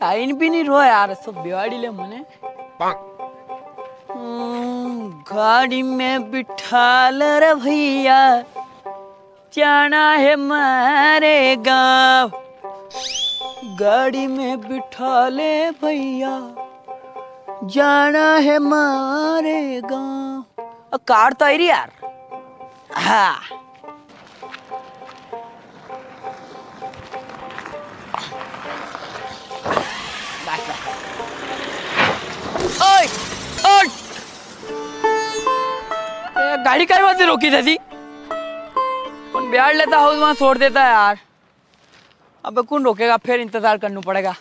आइन भी नहीं रो यार, सब बिवाड़ी ले मने। गाड़ी में बिठा ले रे भैया, जाना है मारे गाँव। गाड़ी में बिठा ले भैया, जाना है मारे गाँव। कार तो आई रही यार। हाँ ओए ओए, गाड़ी कई बार से रोकी थी, कौन बिहार लेता हाउस वहां छोड़ देता है यार। अब कौन रोकेगा, फिर इंतजार करना पड़ेगा।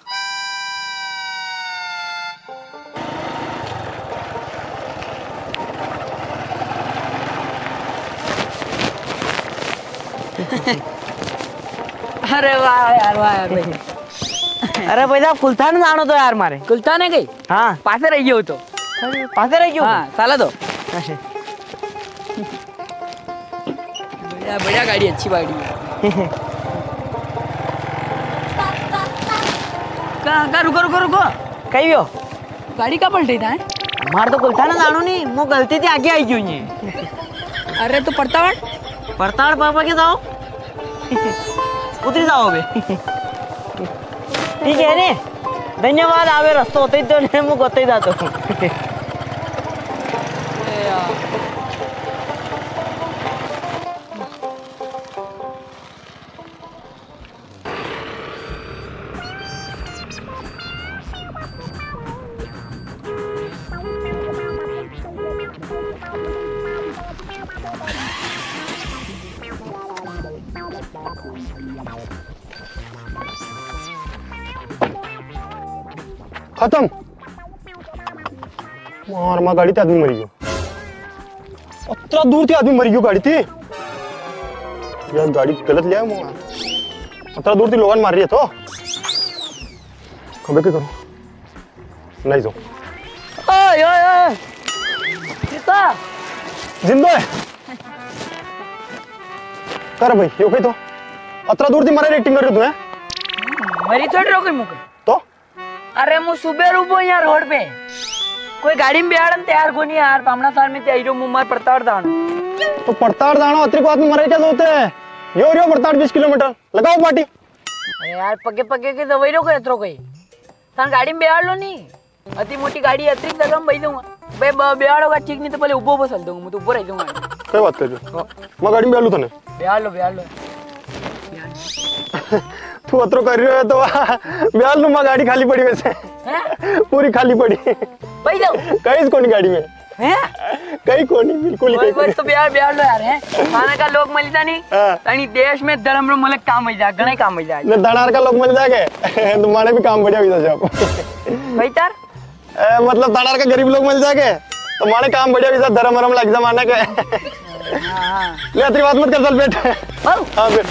अरे वाह यार, वाह यार भाई। अरे भाई साहब कुलथान जानो तो यार मारे। कुलथान है गई? हाँ पासे रही हो तो। पासे रही हो? हाँ साला दो। बढ़िया बढ़िया गाड़ी, अच्छी गाड़ी है। कहाँ रुको रुको रुको, कहीं भी हो गाड़ी कहाँ पलटी था? हमारे तो कुलथान जानो नहीं, वो गलती थी आगे आई क्यों नहीं? अरे तो पड़ताड़ पापा के जाओ, उतरी जाओ बे। ठीक है ने, धन्यवाद। आवे रास्ता होते ही तो ने मुझे होते ही जातो। खत्म। मार मां गाड़ी थी, आदमी मरी गयो। अतरा दूर थी आदमी मरी गयो गाड़ी थी यार। गाड़ी गलत ले आया, अतरा दूर थी लोगन मार रही है तो खबर के करो नहीं जाओ। ओए ओए ओए, सीता जिंदा है कर भाई, यो कही तो अतरा दूर थी मारे एक्टिंग कर रही तू मरी थोड़ी रोके मुके तो। अरे मु सुबह रूपो यहाँ रोड पे, कोई गाड़ी में बिहाड़न तैयार को नहीं यार। पामना साल में तैयारी मुम्मार पड़ताड़ दान तो पड़ताड़ दानो अतरी को आदमी मरे क्या होते हैं? यो रियो पड़ताड़ 20 किलोमीटर लगाओ पार्टी। अरे यार पगे पगे के दवाई रो कोई अतरो कोई थान गाड़ी में बिहाड़ लो नहीं। अति मोटी गाड़ी अतरी जगह में बैठ दूंगा बे, बिहाड़ होगा ठीक नहीं तो पहले उबो बसल दूंगा, मैं तो ऊपर रह दूंगा। क्या बात कर रहे हो? मैं गाड़ी में बिहाड़ लूं तने। बिहाड़ लो तू अतरो कर रही है तो बिहार लूं, मैं गाड़ी खाली पड़ी वैसे पूरी खाली पड़ी भाई जाओ कहीं कोनी गाड़ी में हैं, कहीं कोनी बिल्कुल ही बस तो बिहाड़ लो यार हैं। खाना का लोग मिलता नहीं तनी देश में धर्म रो मलक काम मिल जा, गणे काम मिल जा। ने दनार का लोग मिल जाके तुम्हारे भी काम बढ़िया हुई था भाई तार मतलब दनार का गरीब लोग मिल जाके तुम्हारे काम बढ़िया हुई था, धर्म वरम लग जमाने के। ले अतरी बात मत कर, चल बैठ। हाँ बैठ,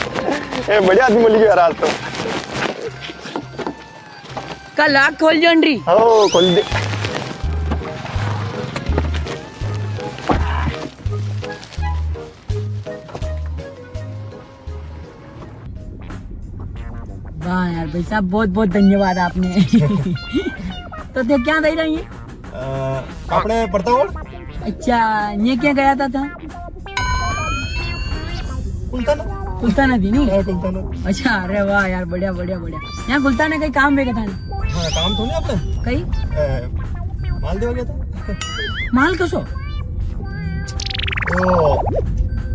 ए बढ़िया आदमी मिल गया आज तो। कल आँख खोल जंडरी। ओ खोल दे। वाह यार भाई साहब, बहुत बहुत धन्यवाद आपने। तो थे क्या दे रही है? आपने पढ़ता हो? अच्छा ये क्या गया था? कुलताना थी नहीं? अच्छा अरे वाह यार, बढ़िया बढ़िया बढ़िया। यहाँ कुलताना कहीं काम बेगा था? हाँ, काम तो नहीं आपने कहीं माल देवा गया था। माल कसो? ओ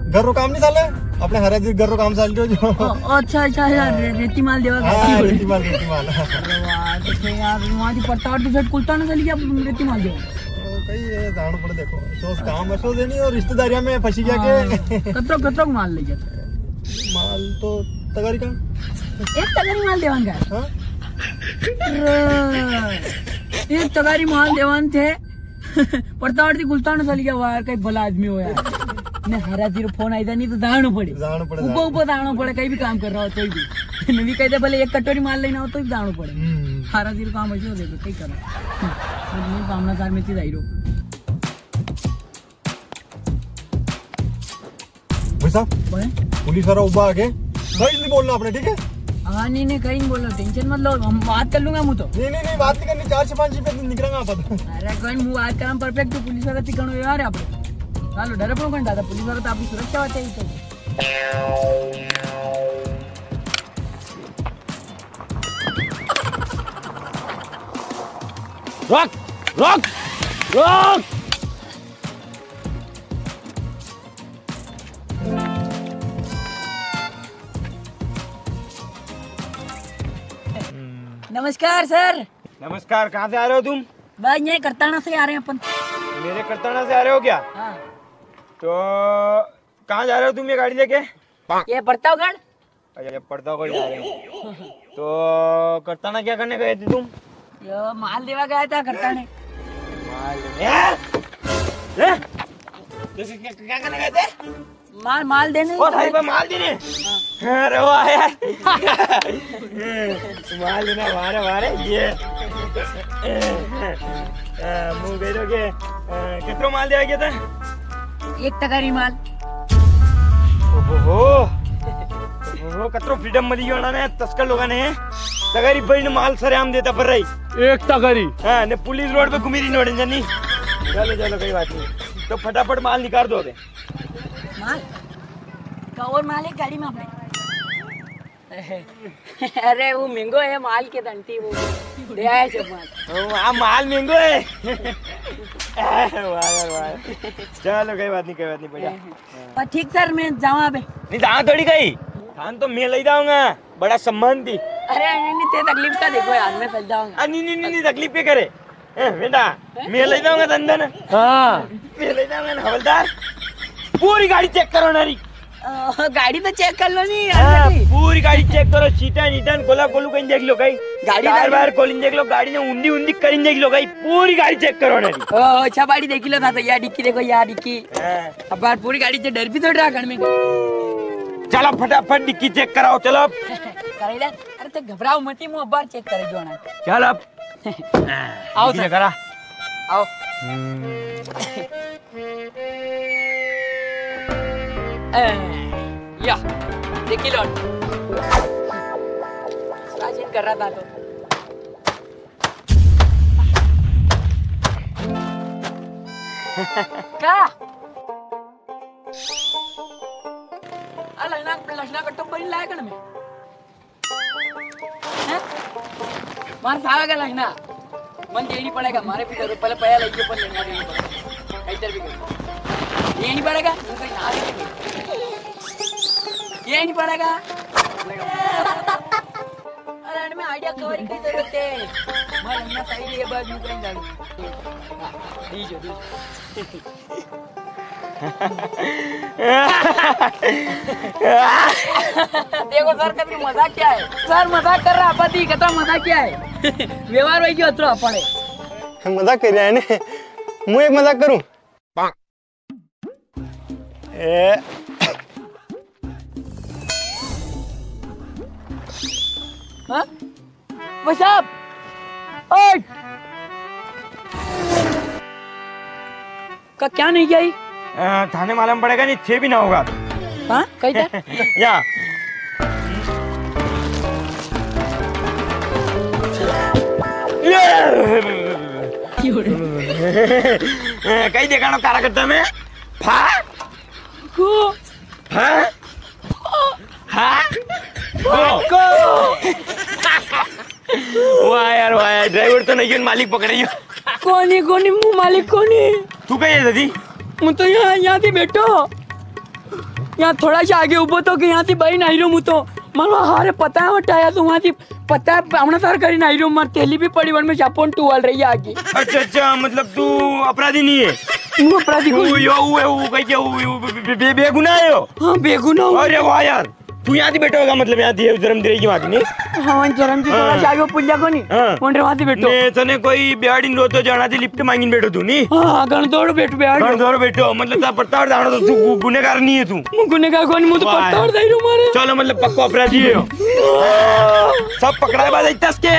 घर रो काम नहीं साले अपने हरे जी घर रो काम चाल रहे जो। अच्छा अच्छा यार, रेती माल देवा गया। हां रेती माल अरे वाह, तो यार वहां की पड़ताड़ तो फिर कुलताना चली गया रेती माल देवा। कहीं ये जान पड़े देखो, सोच काम असो देनी और रिश्तेदारियां में फंसी गया के कतरो माल ले जाता माल तो तगारी का एक तगारी माल देवान का। हां एक तगारी माल देवान थे पड़ताड़ थी कुलताना चली गया। यार कहीं भला आदमी हो यार, ने हरा जीरो फोन आई था नहीं तो जानो पड़े ऊपर जानो पड़े, कहीं भी काम कर रहा हो तो भी नहीं कहते भले एक कटोरी माल लेना हो तो भी जानो पड़े। हरा जीरो काम ऐसे हो देखो कहीं करो सामना कार में जाई रो। भाई साहब पुलिस वाला उबा आके सही नहीं बोलना आपने, ठीक है? हाँ नहीं कहीं नहीं बोलो, टेंशन मत लो, हम बात कर लूंगा। मुझे तो नहीं बात नहीं करनी, 4 से 5 रुपये निकलेगा आप। अरे कहीं मुझे बात करा परफेक्ट, तो पुलिस वाला तिकड़ो यार आप चालो डर पड़ो कहीं दादा, पुलिस वाला तो आपकी सुरक्षा होती है। रोक रोक रोक। नमस्कार सर। नमस्कार। कहाँ से आ रहे हो तुम? बस ये करताना से आ रहे हैं अपन। मेरे करताना से आ रहे हो क्या? हाँ। तो कहाँ जा रहे हो तुम ये गाड़ी लेके? ये प्रतापगढ़। अच्छा प्रतापगढ़ जा रहे हो। तो करताना क्या करने गए थे तुम? ये माल देवा गया था करताने। क्या करने गए थे? माल देने। ओ भाई पे माल देने। अरे वाह यार। माल देना वारे ये मुंह गए के कितना माल दिया गया था? 1 टकारी माल। ओहो कतरो फ्रीडम मिली होना ने तस्कर लोगों ने तगारी बहन माल सरेआम देता पर रही 1 टकारी। हाँ ने पुलिस रोड पे घूमी रही नोड़े जानी। चलो कोई बात नहीं, तो फटाफट माल निकाल दो दे। माल का और माल है गाड़ी में अपने। अरे वो महंगो है माल के दंती, वो दे आया सब माल। माल महंगो है। वाह चलो कोई बात नहीं बढ़िया। ठीक सर मैं जाऊँ अबे। नहीं जहाँ थोड़ी गई थान तो मैं ले जाऊंगा, बड़ा सम्मान थी। अरे नहीं ते तकलीफ का देखो यार, मैं चल जाऊंगा। नहीं तकलीफ पे करे बेटा, मैं ले जाऊंगा धंधन। हाँ मैं ले जाऊंगा ना हवलदार। पूरी गाड़ी चेक करो नारी। गाड़ी तो चेक कर लो नहीं हाँ, पूरी गाड़ी चेक करो, सीटन गोला गोलू कहीं देख लो गई, गाड़ी बार खोलिन देख लो, गाड़ी ने उंदी करीन देख लो गई, पूरी गाड़ी चेक करो नारी। अच्छा बाड़ी देख लो था तो यार डिक्की देखो यार डिक्की। अब बार पूरी गाड़ी से डर भी तो रहा घर में। चलो फटाफट डिक्की चेक कराओ चलो। करेला अरे तो घबराओ मत, मुंह बार चेक करे जो ना। चल अब आओ सर करा आओ। या देखी लो राजन कर रहा था तो क्या लक्षणा कट्टो बड़ी लाया कर में मार सागा का लक्षणा मन देनी पड़ेगा, मारे भी करो पहले पया लगे पर लेना देनी पड़ेगा, इधर भी करो ये नहीं पड़ेगा, ये नहीं पड़ेगा। अरे में आइडिया कवर की जरूरत है, मैं लक्षणा सही है बस मैं कहीं जाऊँ। दीजो देखो सर कभी मजाक क्या है, सर मजाक कर रहा पति कता मजाक क्या है। व्यवहार वही क्यों अतरो पड़े मजाक कर रहा है ने, मैं एक मजाक करूं। हाँ बस आप ओए का क्या नहीं किया थाने मालूम पड़ेगा नहीं, 6 भी ना होगा। हाँ कहीं थे या कहीं देखा ना कारा करता मैं फा वाह यार ड्राइवर तो नहीं, मालिक पकड़े कोनी मुँह मालिक कोनी। तू कहीं है दादी? मैं तो यहाँ थी बैठो, यहाँ थोड़ा सा आगे उभो तो कि यहाँ थी बही नहीं रो, तो मानो हारे पता है हटाया तो वहाँ थी पता है हमने सार करी नहीं रो, मार तेली भी पड़ी वन में चापोन टूवाल रही है आगे। अच्छा मतलब तू अपराधी नहीं है? तू अपराधी को बेगुनाह है? हाँ बेगुनाह। अरे वाह यार तू यहाँ थी बैठो होगा, मतलब यहाँ थी जन्म दे की बात नहीं। हाँ जन्म की थोड़ा सा आगे पुल्ला को नहीं वहाँ वहाँ थी बैठो। ने तने कोई बिहाड़ी रो तो जाना थी लिफ्ट मांगिन बैठो तू नहीं? हाँ गणदौड़ बैठ बिहाड़ी गणदौड़ बैठो, मतलब ता पट्टावर जाना तो तू गुनेगार नहीं है तू? गुनेगार कौन, मुझे तो पट्टावर दे रहा मारे। चलो मतलब पक्का अपराधी है सब पकड़ा बाज इतस के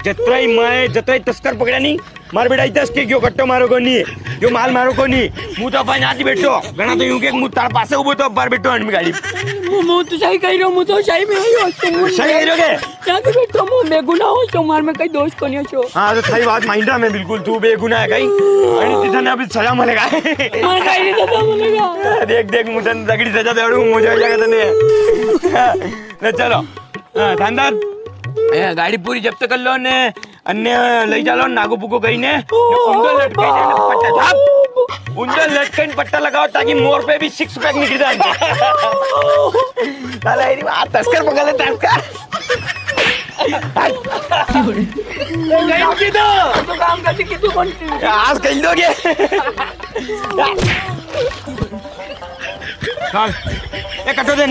जतराई मैं जतराई तस्कर पकड़ा नहीं मार बेटा इतस के क्यों कट्टो मारो को नहीं जो माल मारो को नहीं मु तो अपन आती बैठो घना तो यूं के मु तार पासे उबो तो बार बैठो अनमी गाड़ी मु तो सही कह रहो मु तो सही में आयो सही कह रहे यहाँ से बैठो मु बेगुनाह हो छो मार में कई दोष कोनी छो। हां तो सही बात माइंडा में बिल्कुल तू बेगुनाह है कहीं आणि तिथं अभी सजा मिलेगा मार कई सजा मिलेगा देख देख मु तन तगड़ी सजा देडू मजा आ जाएगा तने ले चलो थांदार गाड़ी पूरी जब्त कर लो ने अन्य लई चालो नागो पुको कहीने उंडो लटकाई ने पट्टा छाप उंडो लटकाई पट्टा लगाओ ताकि मोर पे भी 6 पैक निकल जाए साला ये बात तस्कर पकड़ ले तस्कर गई तो काम करती कि तू बनती आज कहीं दोगे चल ए कटो दे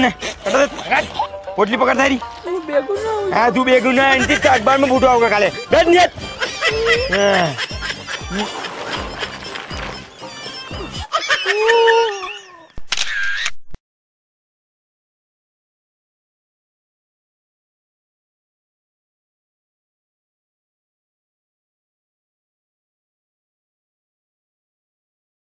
पोटली पकड़ थारी बेगुनाह हाँ तू बेगुनाह इंती अखबार में बूटा होगा काले बैठ नहीं